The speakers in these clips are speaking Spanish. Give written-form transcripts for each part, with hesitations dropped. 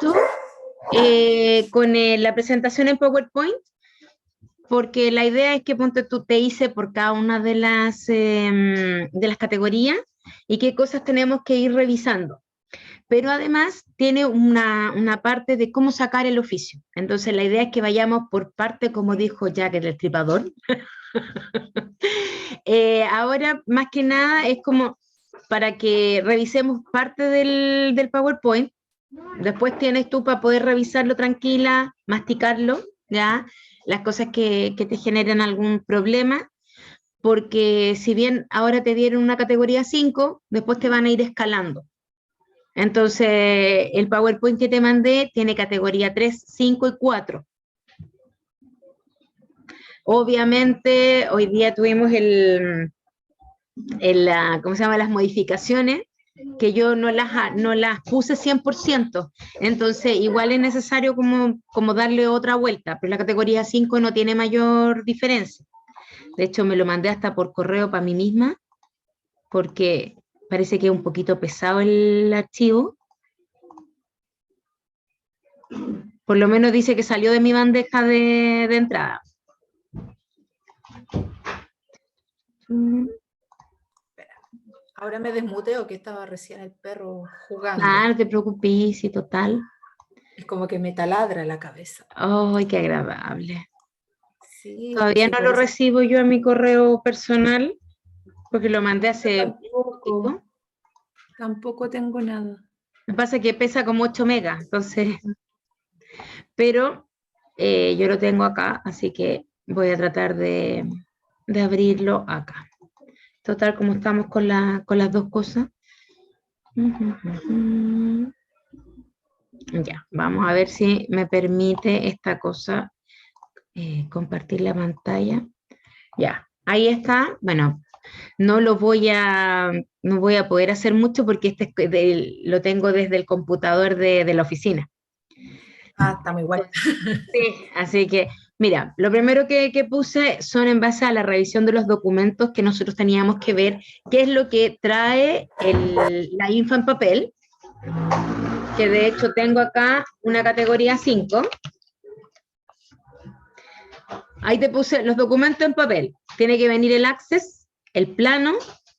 esto con la presentación en PowerPoint, porque la idea es que ponte tú te hice por cada una de las categorías y qué cosas tenemos que ir revisando. Pero además tiene una parte de cómo sacar el oficio. Entonces la idea es que vayamos por parte, como dijo Jack el Destripador. Ahora, más que nada, es como para que revisemos parte del PowerPoint. Después tienes tú para poder revisarlo tranquila, masticarlo, ¿ya? Las cosas que te generan algún problema, porque si bien ahora te dieron una categoría 5, después te van a ir escalando. Entonces, el PowerPoint que te mandé tiene categoría 3, 5 y 4. Obviamente, hoy día tuvimos ¿cómo se llama? Las modificaciones, que yo no las puse 100%. Entonces, igual es necesario como darle otra vuelta, pero la categoría 5 no tiene mayor diferencia. De hecho, me lo mandé hasta por correo para mí misma, porque parece que es un poquito pesado el archivo. Por lo menos dice que salió de mi bandeja de entrada. Ahora me desmuteo, que estaba recién el perro jugando. Ah, no te preocupes, sí, total. Es como que me taladra la cabeza. ¡Ay, qué agradable! Sí, Todavía sí, no lo recibo yo en mi correo personal, porque lo mandé hace poquito. Tampoco tengo nada. Me pasa que pesa como 8 megas, entonces, pero yo lo tengo acá, así que voy a tratar de abrirlo acá. Total, como estamos con las dos cosas. Ya, vamos a ver si me permite esta cosa compartir la pantalla. Ya, ahí está. Bueno, no voy a poder hacer mucho porque lo tengo desde el computador de la oficina. Ah, está muy bueno. Sí, así que, mira, lo primero que puse son en base a la revisión de los documentos que nosotros teníamos que ver qué es lo que trae la info en papel, que de hecho tengo acá una categoría 5. Ahí te puse los documentos en papel. Tiene que venir el access, el plano,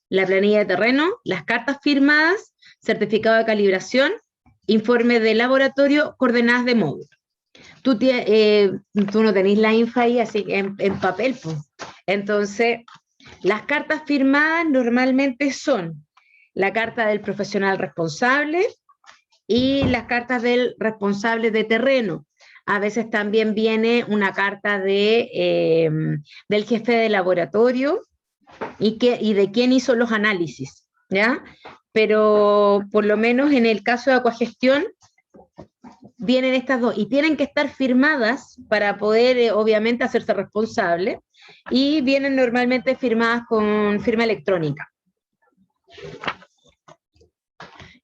la planilla de terreno, las cartas firmadas, certificado de calibración, informe de laboratorio, coordenadas de módulo. Tú no tenés la info ahí, así que en papel, pues. Entonces, las cartas firmadas normalmente son la carta del profesional responsable y las cartas del responsable de terreno. A veces también viene una carta del jefe de laboratorio y de quién hizo los análisis, ¿ya? Pero por lo menos en el caso de Acuagestión, vienen estas dos y tienen que estar firmadas para poder, obviamente, hacerse responsable, y vienen normalmente firmadas con firma electrónica.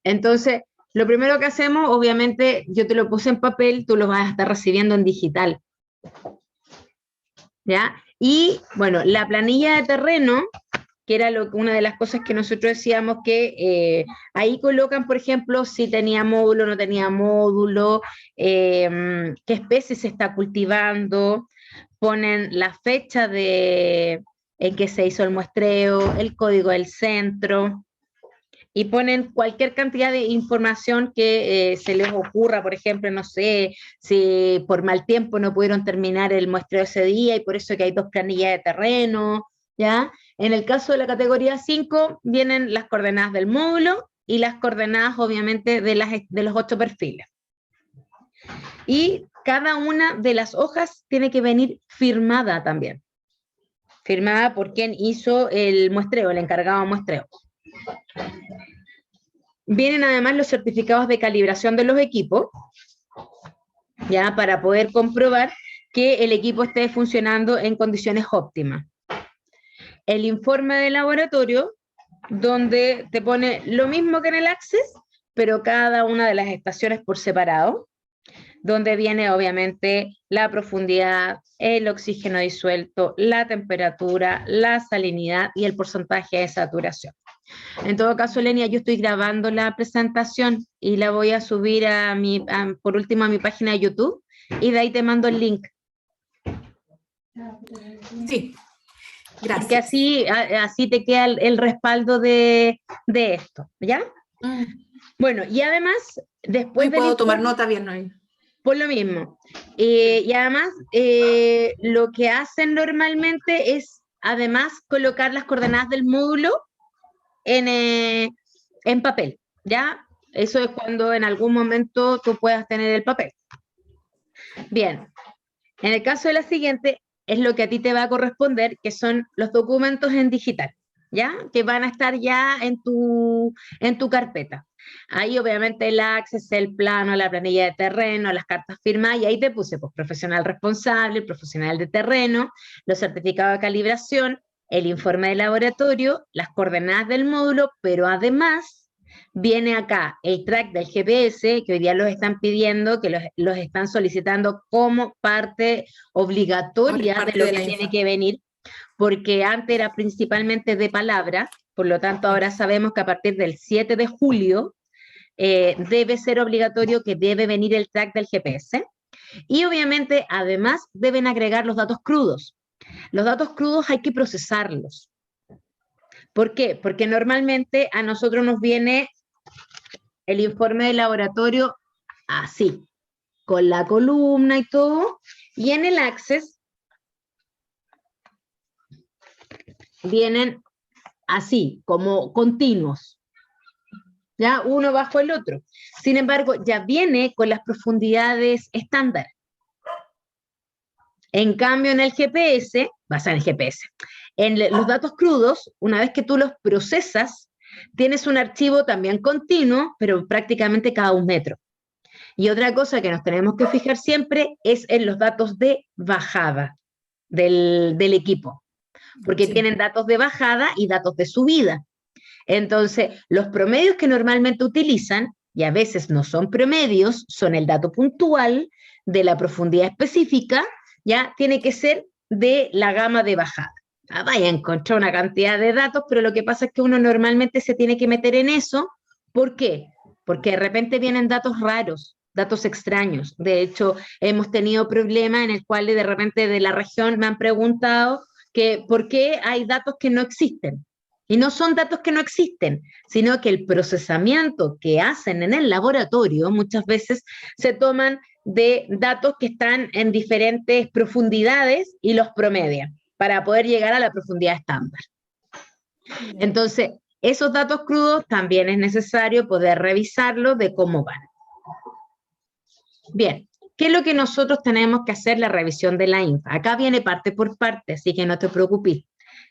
Entonces, lo primero que hacemos, obviamente, yo te lo puse en papel, tú lo vas a estar recibiendo en digital. ¿Ya? Y, bueno, la planilla de terreno, que era una de las cosas que nosotros decíamos que ahí colocan, por ejemplo, si tenía módulo, no tenía módulo, qué especie se está cultivando, ponen la fecha en que se hizo el muestreo, el código del centro, y ponen cualquier cantidad de información que se les ocurra. Por ejemplo, no sé, si por mal tiempo no pudieron terminar el muestreo ese día y por eso que hay 2 planillas de terreno, ¿ya? En el caso de la categoría 5 vienen las coordenadas del módulo y las coordenadas, obviamente, de los 8 perfiles. Y cada una de las hojas tiene que venir firmada también. Firmada por quien hizo el muestreo, el encargado de muestreo. Vienen además los certificados de calibración de los equipos, ya, para poder comprobar que el equipo esté funcionando en condiciones óptimas. El informe de laboratorio, donde te pone lo mismo que en el Access, pero cada una de las estaciones por separado, donde viene obviamente la profundidad, el oxígeno disuelto, la temperatura, la salinidad y el porcentaje de saturación. En todo caso, Lenia, yo estoy grabando la presentación y la voy a subir por último a mi página de YouTube y de ahí te mando el link. Sí, gracias. Porque así te queda el respaldo de esto, ¿ya? Bueno, y además, después puedo tomar nota bien hoy. Por lo mismo. Y además, lo que hacen normalmente es, además, colocar las coordenadas del módulo en papel, ¿ya? Eso es cuando en algún momento tú puedas tener el papel. Bien. En el caso de la siguiente, es lo que a ti te va a corresponder, que son los documentos en digital, ¿ya? Que van a estar ya en tu carpeta. Ahí obviamente el access, el plano, la planilla de terreno, las cartas firmadas, y ahí te puse pues, profesional responsable, profesional de terreno, los certificados de calibración, el informe de laboratorio, las coordenadas del módulo, pero además viene acá el track del GPS, que hoy día los están pidiendo, que los están solicitando como parte obligatoria de lo que tiene que venir, porque antes era principalmente de palabra, por lo tanto ahora sabemos que a partir del 7 de julio debe ser obligatorio que debe venir el track del GPS, y obviamente además deben agregar los datos crudos. Los datos crudos hay que procesarlos. ¿Por qué? Porque normalmente a nosotros nos viene el informe de laboratorio así, con la columna y todo, y en el Access vienen así, como continuos, ya uno bajo el otro. Sin embargo, ya viene con las profundidades estándar. En cambio, en el GPS, basado en el GPS, en los datos crudos, una vez que tú los procesas, tienes un archivo también continuo, pero prácticamente cada 1 metro. Y otra cosa que nos tenemos que fijar siempre es en los datos de bajada del equipo, porque sí, tienen datos de bajada y datos de subida. Entonces, los promedios que normalmente utilizan, y a veces no son promedios, son el dato puntual de la profundidad específica, ya tiene que ser de la gama de bajada. Vaya a encontrar una cantidad de datos, pero lo que pasa es que uno normalmente se tiene que meter en eso. ¿Por qué? Porque de repente vienen datos raros, datos extraños. De hecho, hemos tenido problemas en el cual de repente de la región me han preguntado que por qué hay datos que no existen. Y no son datos que no existen, sino que el procesamiento que hacen en el laboratorio muchas veces se toman de datos que están en diferentes profundidades y los promedian para poder llegar a la profundidad estándar. Entonces, esos datos crudos también es necesario poder revisarlos de cómo van. Bien, ¿qué es lo que nosotros tenemos que hacer? La revisión de la INFA. Acá viene parte por parte, así que no te preocupes.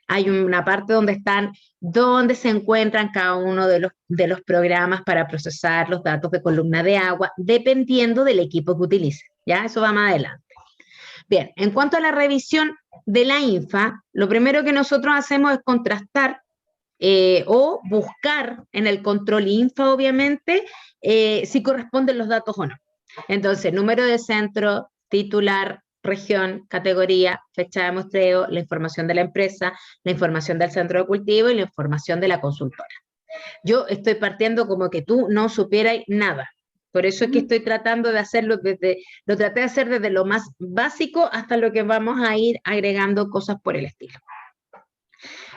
Hay una parte donde se encuentran cada uno de los programas para procesar los datos de columna de agua, dependiendo del equipo que utilice. ¿Ya? Eso va más adelante. Bien, en cuanto a la revisión de la INFA, lo primero que nosotros hacemos es contrastar o buscar en el control INFA, obviamente, si corresponden los datos o no. Entonces, número de centro, titular, región, categoría, fecha de muestreo, la información de la empresa, la información del centro de cultivo y la información de la consultora. Yo estoy partiendo como que tú no supieras nada. Por eso es que estoy tratando de hacerlo lo traté de hacer desde lo más básico hasta lo que vamos a ir agregando cosas por el estilo.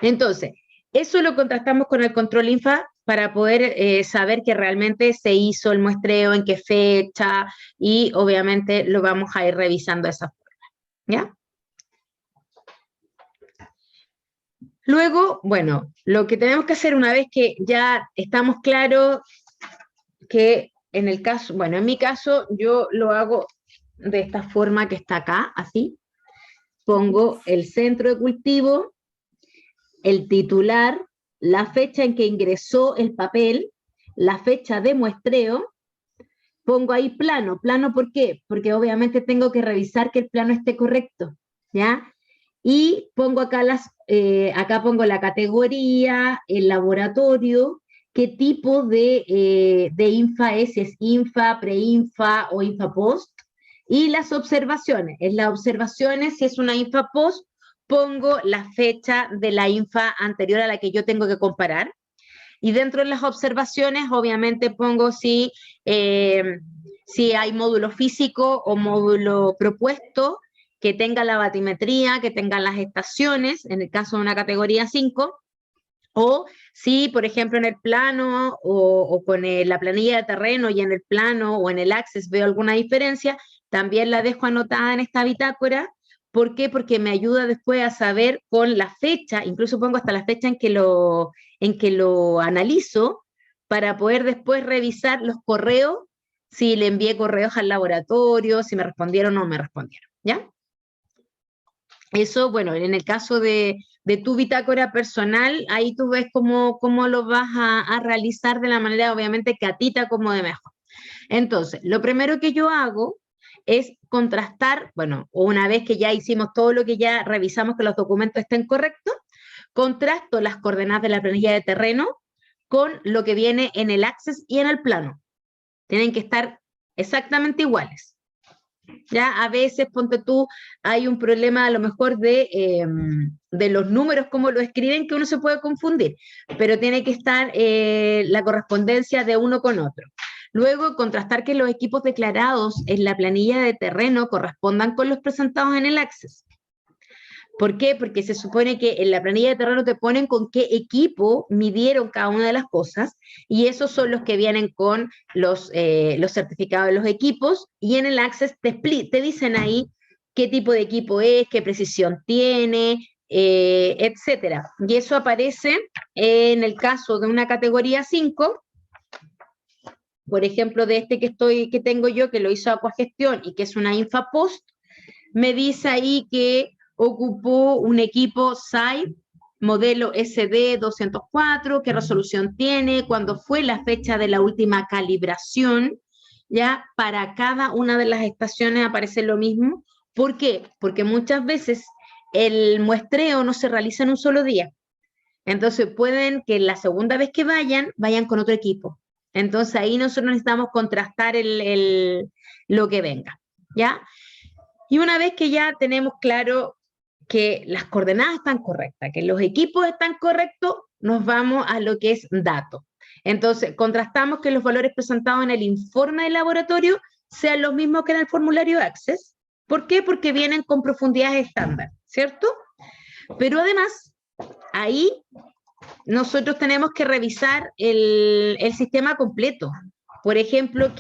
Entonces, eso lo contrastamos con el control INFA para poder saber que realmente se hizo el muestreo, en qué fecha, y obviamente lo vamos a ir revisando de esa forma. ¿Ya? Luego, bueno, lo que tenemos que hacer una vez que ya estamos claros que en el caso, bueno, en mi caso yo lo hago de esta forma que está acá, así. Pongo el centro de cultivo, el titular, la fecha en que ingresó el papel, la fecha de muestreo, pongo ahí plano. ¿Plano por qué? Porque obviamente tengo que revisar que el plano esté correcto, ¿ya? Y pongo acá acá pongo la categoría, el laboratorio, qué tipo de INFA es, si es INFA, pre-INFA o INFA post, y las observaciones. En las observaciones, si es una INFA post, pongo la fecha de la INFA anterior a la que yo tengo que comparar, Y dentro de las observaciones, obviamente pongo si hay módulo físico o módulo propuesto, que tenga la batimetría, que tenga las estaciones, en el caso de una categoría 5, o si, por ejemplo, en el plano o con la planilla de terreno y en el plano o en el Access veo alguna diferencia, también la dejo anotada en esta bitácora. ¿Por qué? Porque me ayuda después a saber con la fecha, incluso pongo hasta la fecha en que lo analizo, para poder después revisar los correos, si le envié correos al laboratorio, si me respondieron o no me respondieron, ¿ya? Eso, bueno, en el caso de tu bitácora personal, ahí tú ves cómo lo vas a realizar de la manera, obviamente, que a ti te acomode mejor. Entonces, lo primero que yo hago es contrastar, bueno, una vez que ya hicimos todo lo que ya revisamos que los documentos estén correctos, contrasto las coordenadas de la planilla de terreno con lo que viene en el Access y en el plano. Tienen que estar exactamente iguales. Ya a veces, ponte tú, hay un problema a lo mejor de los números, como lo escriben, que uno se puede confundir, pero tiene que estar la correspondencia de uno con otro. Luego, contrastar que los equipos declarados en la planilla de terreno correspondan con los presentados en el Access. ¿Por qué? Porque se supone que en la planilla de terreno te ponen con qué equipo midieron cada una de las cosas, y esos son los que vienen con los certificados de los equipos, y en el Access te dicen ahí qué tipo de equipo es, qué precisión tiene, etcétera. Y eso aparece en el caso de una categoría 5, por ejemplo, de este que tengo yo, que lo hizo Aquagestión y que es una InfaPost, me dice ahí que ocupó un equipo SAI modelo SD204, qué resolución tiene, cuándo fue la fecha de la última calibración, ya para cada una de las estaciones aparece lo mismo. ¿Por qué? Porque muchas veces el muestreo no se realiza en un solo día. Entonces pueden que la segunda vez que vayan con otro equipo. Entonces ahí nosotros necesitamos contrastar lo que venga, ¿ya? Y una vez que ya tenemos claro que las coordenadas están correctas, que los equipos están correctos, nos vamos a lo que es datos. Entonces, contrastamos que los valores presentados en el informe del laboratorio sean los mismos que en el formulario Access. ¿Por qué? Porque vienen con profundidades estándar, ¿cierto? Pero además, ahí nosotros tenemos que revisar el sistema completo. Por ejemplo,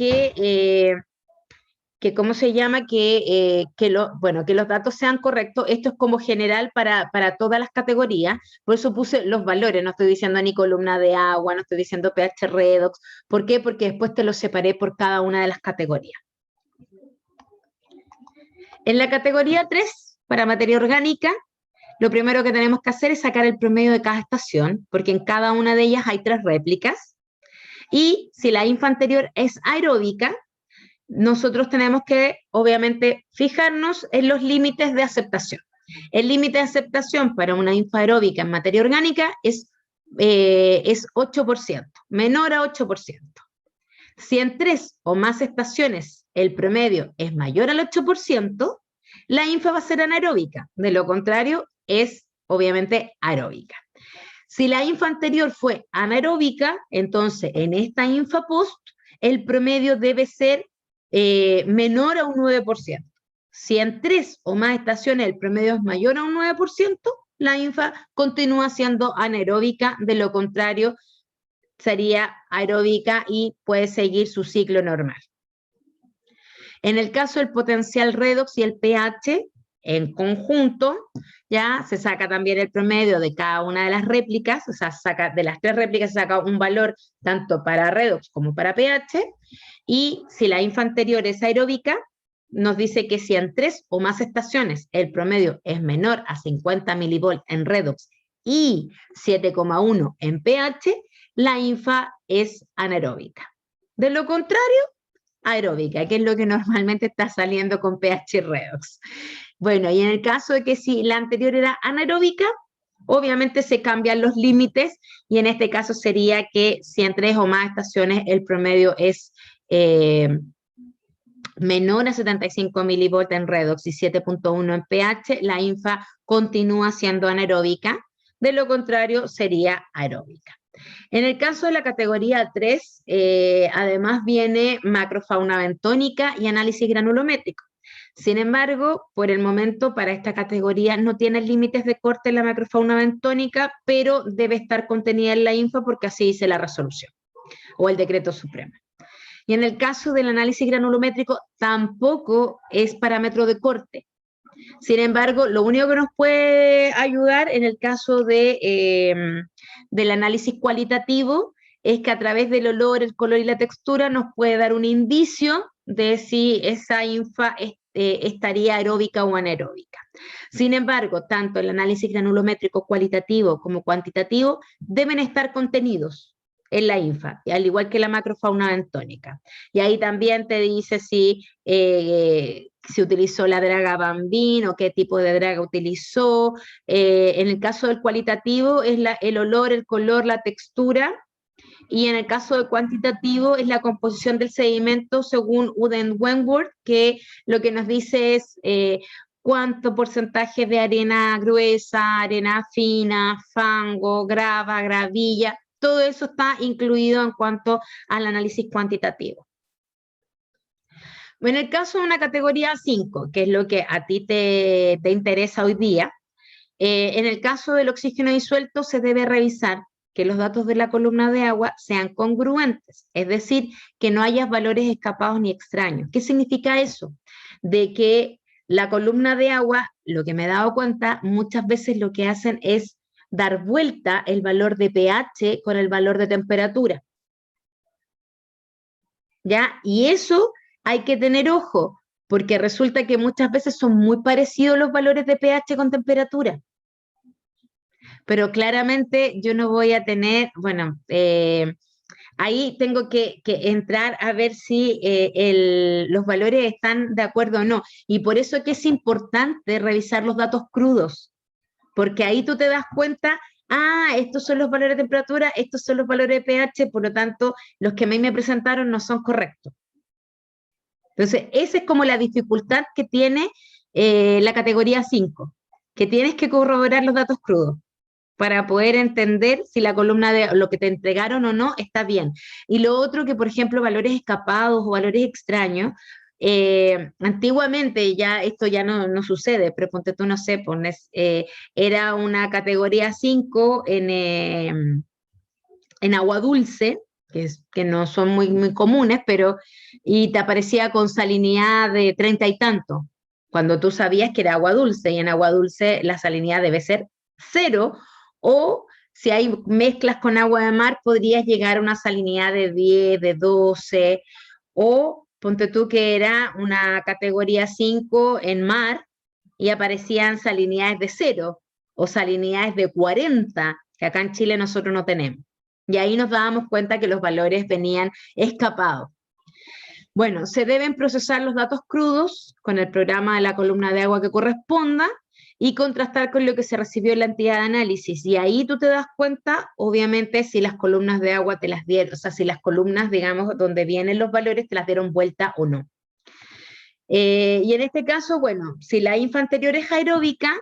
¿cómo se llama? Que los datos sean correctos. Esto es como general para todas las categorías. Por eso puse los valores. No estoy diciendo ni columna de agua, no estoy diciendo pH redox. ¿Por qué? Porque después te los separé por cada una de las categorías. En la categoría 3, para materia orgánica, lo primero que tenemos que hacer es sacar el promedio de cada estación, porque en cada una de ellas hay 3 réplicas. Y si la INFA anterior es aeróbica, nosotros tenemos que, obviamente, fijarnos en los límites de aceptación. El límite de aceptación para una INFA aeróbica en materia orgánica es 8%, menor a 8%. Si en 3 o más estaciones el promedio es mayor al 8%, la INFA va a ser anaeróbica. De lo contrario, es obviamente aeróbica. Si la INFA anterior fue anaeróbica, entonces en esta INFA post el promedio debe ser menor a un 9%. Si en 3 o más estaciones el promedio es mayor a un 9%, la INFA continúa siendo anaeróbica, de lo contrario sería aeróbica y puede seguir su ciclo normal. En el caso del potencial redox y el pH, en conjunto, ya se saca también el promedio de cada una de las réplicas, o sea, de las 3 réplicas se saca un valor tanto para redox como para pH, y si la INFA anterior es aeróbica, nos dice que si en 3 o más estaciones el promedio es menor a 50 milivolts en redox y 7,1 en pH, la INFA es anaeróbica. De lo contrario, aeróbica, que es lo que normalmente está saliendo con pH redox. Bueno, y en el caso de que si la anterior era anaeróbica, obviamente se cambian los límites, y en este caso sería que si en 3 o más estaciones el promedio es menor a 75 milivolts en redox y 7,1 en pH, la INFA continúa siendo anaeróbica, de lo contrario sería aeróbica. En el caso de la categoría 3, además viene macrofauna bentónica y análisis granulométrico. Sin embargo, por el momento para esta categoría no tiene límites de corte en la macrofauna bentónica, pero debe estar contenida en la info porque así dice la resolución o el decreto supremo. Y en el caso del análisis granulométrico tampoco es parámetro de corte. Sin embargo, lo único que nos puede ayudar en el caso del análisis cualitativo es que a través del olor, el color y la textura nos puede dar un indicio de si esa infra estaría aeróbica o anaeróbica. Sin embargo, tanto el análisis granulométrico cualitativo como cuantitativo deben estar contenidos en la infra, al igual que la macrofauna bentónica. Y ahí también te dice si utilizó la draga Bambin o qué tipo de draga utilizó. En el caso del cualitativo es el olor, el color, la textura, y en el caso del cuantitativo es la composición del sedimento según Uden-Wentworth, que lo que nos dice es cuánto porcentaje de arena gruesa, arena fina, fango, grava, gravilla, todo eso está incluido en cuanto al análisis cuantitativo. En el caso de una categoría 5, que es lo que a ti te interesa hoy día, en el caso del oxígeno disuelto se debe revisar que los datos de la columna de agua sean congruentes, es decir, que no haya valores escapados ni extraños. ¿Qué significa eso? De que la columna de agua, lo que me he dado cuenta, muchas veces lo que hacen es dar vuelta el valor de pH con el valor de temperatura. ¿Ya? Y eso hay que tener ojo, porque resulta que muchas veces son muy parecidos los valores de pH con temperatura. Pero claramente yo no voy a tener, bueno, ahí tengo que entrar a ver si los valores están de acuerdo o no. Y por eso es que es importante revisar los datos crudos, porque ahí tú te das cuenta, estos son los valores de temperatura, estos son los valores de pH, por lo tanto, los que a mí me presentaron no son correctos. Entonces, esa es como la dificultad que tiene la categoría 5, que tienes que corroborar los datos crudos para poder entender si la columna de lo que te entregaron o no está bien. Y lo otro que, por ejemplo, valores escapados o valores extraños, antiguamente ya esto ya no sucede, pero ponte tú, no sé, era una categoría 5 en agua dulce, que no son muy comunes, y te aparecía con salinidad de 30 y tanto, cuando tú sabías que era agua dulce, y en agua dulce la salinidad debe ser 0, o si hay mezclas con agua de mar, podrías llegar a una salinidad de 10, de 12, o ponte tú que era una categoría 5 en mar, y aparecían salinidades de 0, o salinidades de 40, que acá en Chile nosotros no tenemos. Y ahí nos dábamos cuenta que los valores venían escapados. Bueno, se deben procesar los datos crudos con el programa de la columna de agua que corresponda y contrastar con lo que se recibió en la entidad de análisis. Y ahí tú te das cuenta, obviamente, si las columnas de agua te las dieron, o sea, si las columnas, digamos, donde vienen los valores, te las dieron vuelta o no. Y en este caso, bueno, si la infra anterior es aeróbica,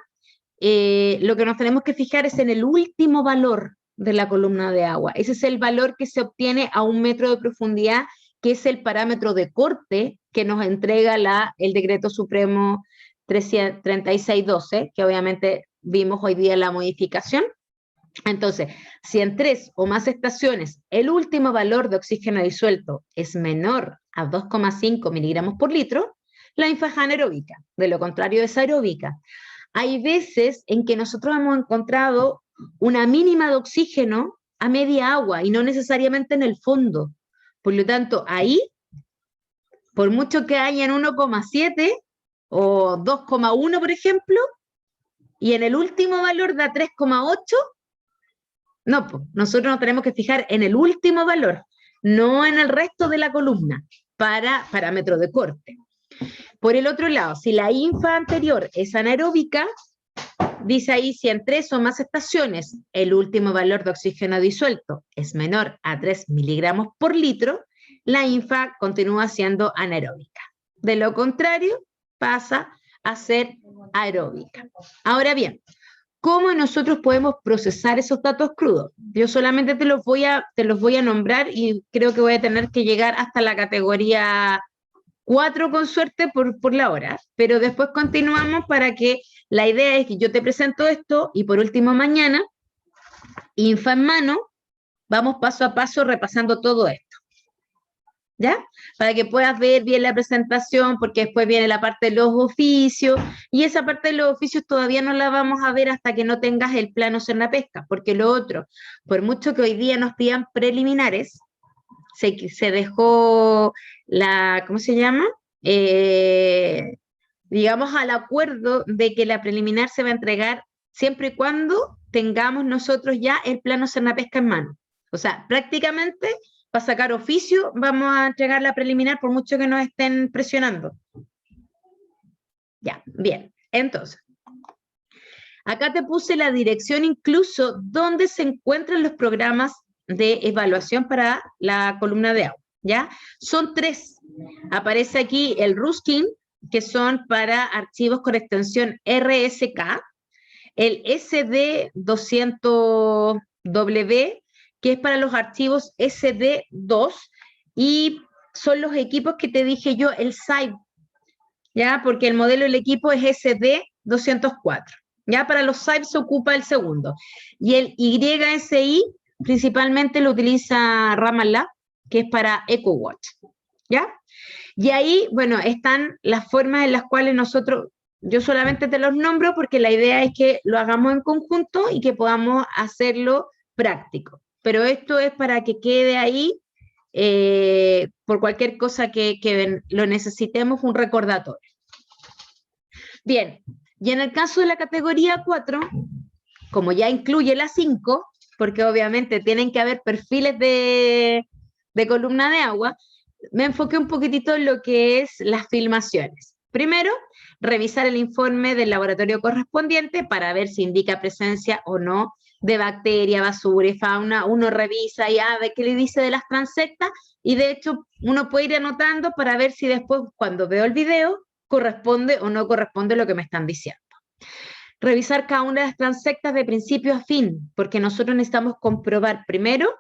lo que nos tenemos que fijar es en el último valor de la columna de agua. Ese es el valor que se obtiene a 1 metro de profundidad, que es el parámetro de corte que nos entrega el Decreto Supremo 3612, que obviamente vimos hoy día la modificación. Entonces, si en 3 o más estaciones el último valor de oxígeno disuelto es menor a 2,5 miligramos por litro, la infra es anaeróbica, de lo contrario es aeróbica. Hay veces en que nosotros hemos encontrado una mínima de oxígeno a media agua y no necesariamente en el fondo. Por lo tanto, ahí, por mucho que haya en 1,7 o 2,1, por ejemplo, y en el último valor da 3,8, no, pues nosotros nos tenemos que fijar en el último valor, no en el resto de la columna, para parámetro de corte. Por el otro lado, si la infra anterior es anaeróbica, dice ahí, si en 3 o más estaciones el último valor de oxígeno disuelto es menor a 3 miligramos por litro, la infra continúa siendo anaeróbica. De lo contrario, pasa a ser aeróbica. Ahora bien, cómo nosotros podemos procesar esos datos crudos. Yo solamente te los voy a nombrar y creo que voy a tener que llegar hasta la categoría 4 con suerte por la hora, pero después continuamos para que la idea es que yo te presento esto y por último mañana, info en mano, vamos paso a paso repasando todo esto. ¿Ya? Para que puedas ver bien la presentación, porque después viene la parte de los oficios, y esa parte de los oficios todavía no la vamos a ver hasta que no tengas el plano Cernapesca, porque lo otro, por mucho que hoy día nos pidan preliminares, se dejó la, ¿cómo se llama? Digamos al acuerdo de que la preliminar se va a entregar siempre y cuando tengamos nosotros ya el plano Cernapesca en mano. O sea, prácticamente para sacar oficio vamos a entregar la preliminar por mucho que nos estén presionando. Ya, bien. Entonces, acá te puse la dirección incluso donde se encuentran los programas de evaluación para la columna de agua, ¿ya? Son 3. Aparece aquí el Ruskin, que son para archivos con extensión RSK, el SD200W, que es para los archivos SD2, y son los equipos que te dije yo, el SAIB, ¿ya? Porque el modelo del equipo es SD204. Ya para los SAIB se ocupa el segundo. Y el YSI principalmente lo utiliza Ramallah, que es para EcoWatch. ¿Ya? Y ahí, bueno, están las formas en las cuales nosotros, yo solamente te los nombro porque la idea es que lo hagamos en conjunto y que podamos hacerlo práctico. Pero esto es para que quede ahí, por cualquier cosa que lo necesitemos, un recordatorio. Bien, y en el caso de la categoría 4, como ya incluye la 5, porque obviamente tienen que haber perfiles de columna de agua, me enfoqué un poquitito en lo que es las filmaciones. Primero, revisar el informe del laboratorio correspondiente para ver si indica presencia o no de bacteria, basura y fauna. Uno revisa y ve qué le dice de las transectas, y de hecho uno puede ir anotando para ver si después, cuando veo el video, corresponde o no corresponde lo que me están diciendo. Revisar cada una de las transectas de principio a fin, porque nosotros necesitamos comprobar primero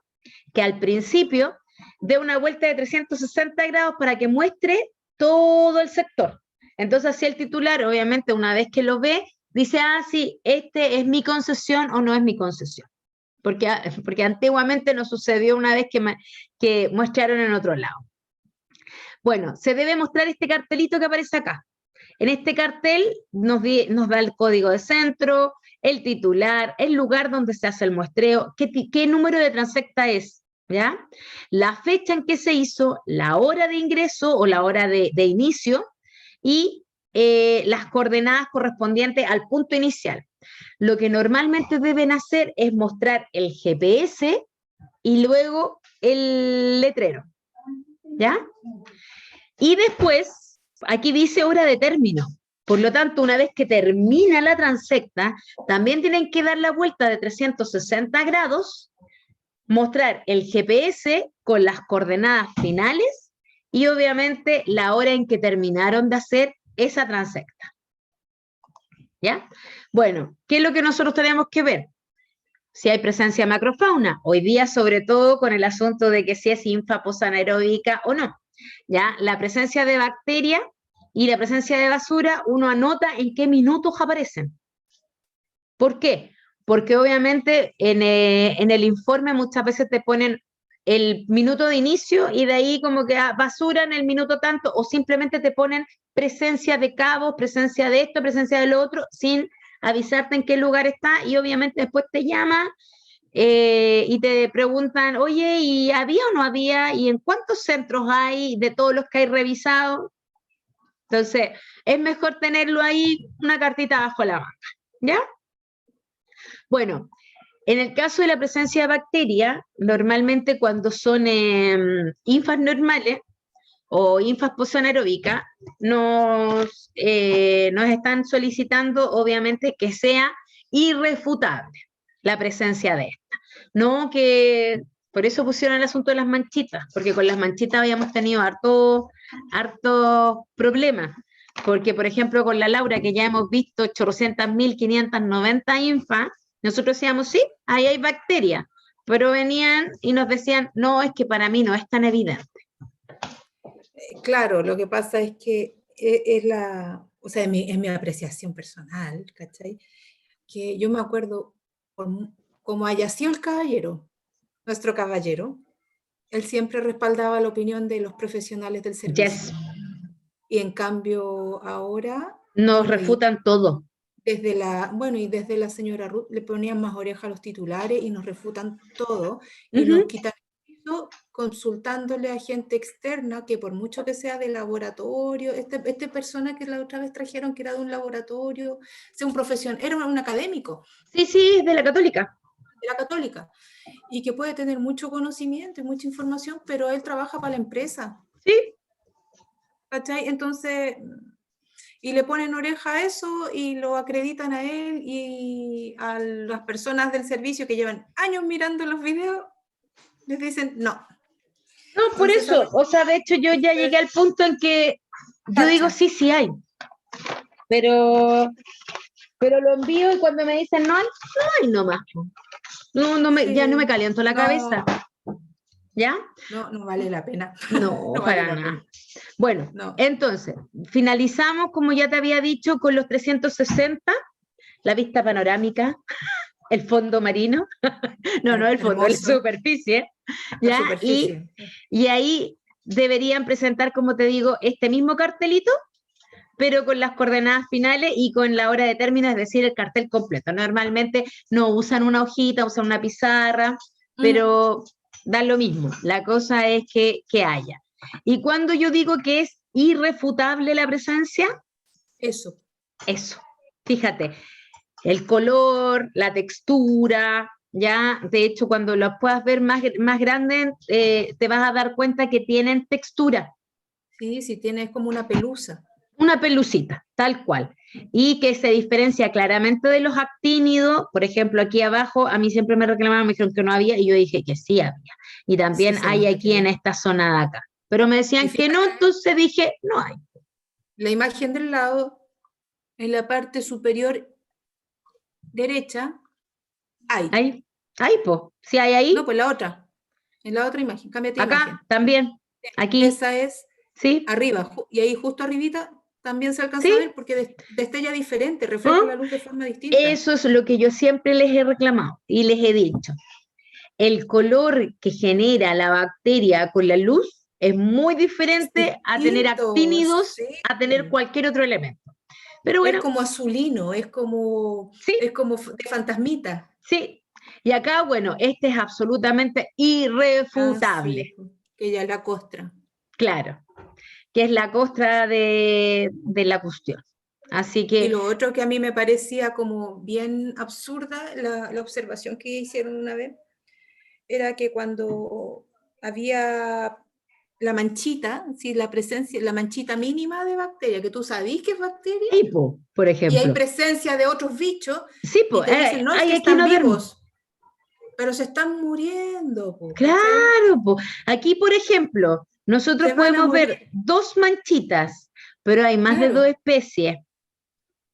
que al principio dé una vuelta de 360 grados para que muestre todo el sector. Entonces, así el titular, obviamente, una vez que lo ve, dice, sí, este es mi concesión o no es mi concesión. Porque antiguamente nos sucedió una vez que mostraron en otro lado. Bueno, se debe mostrar este cartelito que aparece acá. En este cartel nos da el código de centro, el titular, el lugar donde se hace el muestreo, qué número de transecta es, ¿ya? La fecha en que se hizo, la hora de ingreso o la hora de inicio y las coordenadas correspondientes al punto inicial. Lo que normalmente deben hacer es mostrar el GPS y luego el letrero, ¿ya? Y después, aquí dice hora de término. Por lo tanto, una vez que termina la transecta, también tienen que dar la vuelta de 360 grados, mostrar el GPS con las coordenadas finales y obviamente la hora en que terminaron de hacer esa transecta. ¿Ya? Bueno, ¿qué es lo que nosotros tenemos que ver? Si hay presencia de macrofauna. Hoy día, sobre todo, con el asunto de que si es linfa posanaeróbica o no. ¿Ya? La presencia de bacteria y la presencia de basura, uno anota en qué minutos aparecen. ¿Por qué? Porque obviamente en el informe muchas veces te ponen el minuto de inicio y de ahí como que basura en el minuto tanto, o simplemente te ponen presencia de cabos, presencia de esto, presencia de lo otro, sin avisarte en qué lugar está, y obviamente después te llama y te preguntan, oye, ¿y había o no había? ¿Y en cuántos centros hay de todos los que hay revisado? Entonces, es mejor tenerlo ahí, una cartita bajo la manga, ¿ya? Bueno, en el caso de la presencia de bacteria, normalmente cuando son infas normales o infas posanaeróbicas, nos están solicitando, obviamente, que sea irrefutable la presencia de esta. No que, por eso pusieron el asunto de las manchitas, porque con las manchitas habíamos tenido harto problemas, Porque, por ejemplo, con la Laura, que ya hemos visto 800.590 infas, nosotros decíamos, sí, ahí hay bacterias, pero venían y nos decían, no, es que para mí no es tan evidente. Claro, lo que pasa es que o sea, es mi apreciación personal, ¿cachai? Que yo me acuerdo, como haya sido el caballero, nuestro caballero, él siempre respaldaba la opinión de los profesionales del servicio. Yes, Y en cambio ahora, nos bueno, refutan todo. y desde la señora Ruth le ponían más oreja a los titulares y nos refutan todo y Ujú. nos quitan eso consultándole a gente externa que por mucho que sea de laboratorio, esta persona que la otra vez trajeron que era de un laboratorio, sea un profesional, era un académico Sí, sí, es de la Católica. de la Católica y que puede tener mucho conocimiento y mucha información, pero él trabaja para la empresa, Sí, ¿cachai? Entonces, y le ponen oreja a eso y lo acreditan a él y a las personas del servicio que llevan años mirando los videos, les dicen no. no, por Entonces, eso, o sea, de hecho yo ya llegué al punto en que yo digo, sí, sí hay, pero, pero lo envío y cuando me dicen no hay nomás. No, ya no me sí, caliento la cabeza, ¿ya? no vale la pena. No, No vale para la nada. pena. Bueno, No. entonces, finalizamos, como ya te había dicho, con los 360, la vista panorámica, el fondo marino, no el fondo, la Hermoso. superficie, La ¿ya? superficie. Y ahí deberían presentar, como te digo, este mismo cartelito, pero con las coordenadas finales y con la hora de término, es decir, el cartel completo. Normalmente no usan una hojita, usan una pizarra, pero da lo mismo. La cosa es que haya. Y cuando yo digo que es irrefutable la presencia, Eso. Fíjate, el color, la textura, ya, de hecho, cuando los puedas ver más grandes, te vas a dar cuenta que tienen textura. Sí, sí, tiene como una pelusa. Una pelucita, tal cual, y que se diferencia claramente de los actínidos. Por ejemplo, aquí abajo, a mí siempre me reclamaban, me dijeron que no había, y yo dije que sí había, y también Sí, se hay nota aquí en esta zona de acá, pero me Y decían que no, fíjate, entonces dije, no hay. la imagen del lado, en la parte superior derecha, hay. Hay, pues, si hay No, ahí, pues la otra. En la otra imagen, cámbiate de acá imagen. también, aquí, Esa es sí, arriba, y ahí justo arribita también se alcanza a sí. ver porque destella diferente, refleja ¿Ah? la luz de forma distinta. Eso es lo que yo siempre les he reclamado y les he dicho. El color que genera la bacteria con la luz es muy Es diferente a tener distinto, actínidos, sí. a tener cualquier otro elemento. Pero Es bueno, como azulino, sí, es como de fantasmita. sí. Y acá, bueno, este es absolutamente Ah, irrefutable, sí, que ya la costra. claro, que es la costra de la cuestión. Así Y que, lo otro que a mí me parecía como bien absurda, la observación que hicieron una vez, era que cuando había la manchita, ¿sí? La manchita mínima de bacteria, que tú sabís que es bacteria, hipo, por y hay ejemplo. presencia de otros bichos, Sí, y pues, te dicen, no, es hay que están equinodermos. vivos, pero se están muriendo, ¿cachai? Claro, po. Aquí, por ejemplo, nosotros Se van a podemos morir, ver dos manchitas, pero hay más de dos claro, especies.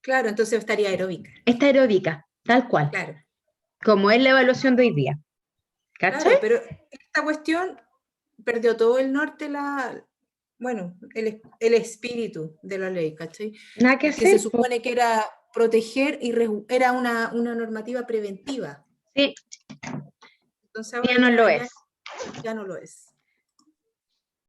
claro, entonces estaría aeróbica, Esta aeróbica, tal cual, claro, como es la evaluación de hoy día. ¿Cachai? claro, pero esta cuestión perdió todo el norte, bueno, el espíritu de la ley, ¿cachai? Nada que Porque se hacer, po. supone que era proteger y era una normativa preventiva. Sí, Entonces ya ahora no lo es. ya no lo es.